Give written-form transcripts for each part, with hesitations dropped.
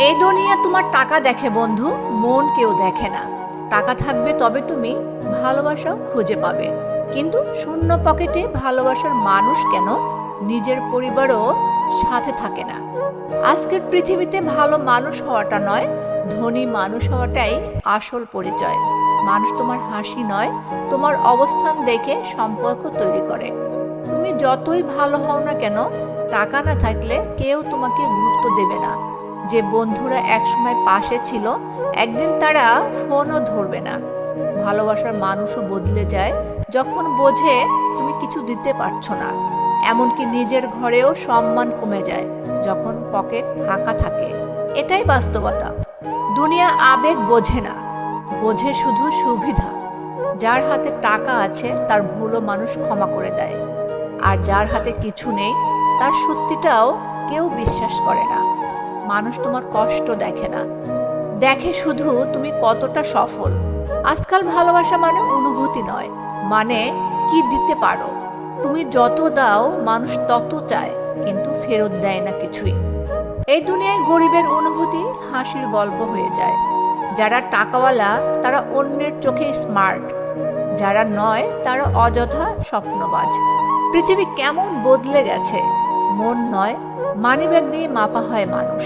এই দুনিয়া তোমার টাকা দেখে বন্ধু, মন কেউ দেখে না। টাকা থাকবে তবে তুমি ভালোবাসাও খুঁজে পাবে, কিন্তু শূন্য পকেটে ভালোবাসার মানুষ কেন নিজের পরিবারও সাথে থাকে না। আজকের পৃথিবীতে ভালো মানুষ হওয়াটা নয়, ধনী মানুষ হওয়াটাই আসল পরিচয়। মানুষ তোমার হাসি নয়, তোমার অবস্থান দেখে সম্পর্ক তৈরি করে। তুমি যতই ভালো হও না কেন, টাকা না থাকলে কেউ তোমাকে গুরুত্ব দেবে না। যে বন্ধুরা একসময় পাশে ছিল, একদিন তারা ফোনও ধরবে না। ভালোবাসার মানুষও বদলে যায় যখন বোঝে তুমি কিছু দিতে পারছো না। এমনকি নিজের ঘরেও সম্মান কমে যায় যখন পকেট ফাঁকা থাকে। এটাই বাস্তবতা। দুনিয়া আবেগ বোঝে না, বোঝে শুধু সুবিধা। যার হাতে টাকা আছে তার ভুলও মানুষ ক্ষমা করে দেয়, আর যার হাতে কিছু নেই তার সত্যিটাও কেউ বিশ্বাস করে না। মানুষ তোমার কষ্ট দেখে না, দেখে শুধু তুমি কতটা সফল। আজকাল ভালোবাসা মানে অনুভূতি নয়, মানে কি দিতে পারো। তুমি যত দাও মানুষ তত চায়, কিন্তু ফেরত দেয় না কিছুই। এই দুনিয়ায় গরিবের অনুভূতি হাসির গল্প হয়ে যায়। যারা টাকাওয়ালা তারা অন্যের চোখে স্মার্ট, যারা নয় তারা অযথা স্বপ্নবাজ। পৃথিবী কেমন বদলে গেছে! মন নয়, মানিব্যাগ দিয়ে মাপা হয় মানুষ।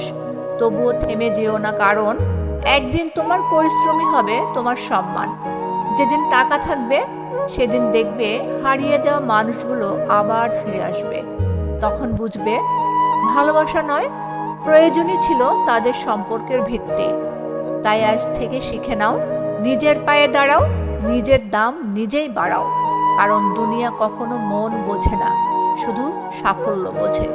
তবুও থেমে যেও না, কারণ একদিন তোমার পরিশ্রমী হবে তোমার সম্মান। যেদিন টাকা থাকবে সেদিন দেখবে হারিয়ে যাওয়া মানুষগুলো আবার ফিরে আসবে। তখন বুঝবে ভালোবাসা নয়, প্রয়োজনই ছিল তাদের সম্পর্কের ভিত্তি। তাই আজ থেকে শিখে নাও, নিজের পায়ে দাঁড়াও, নিজের দাম নিজেই বাড়াও। কারণ দুনিয়া কখনো মন বোঝে না, শুধু সাফল্য বোঝে।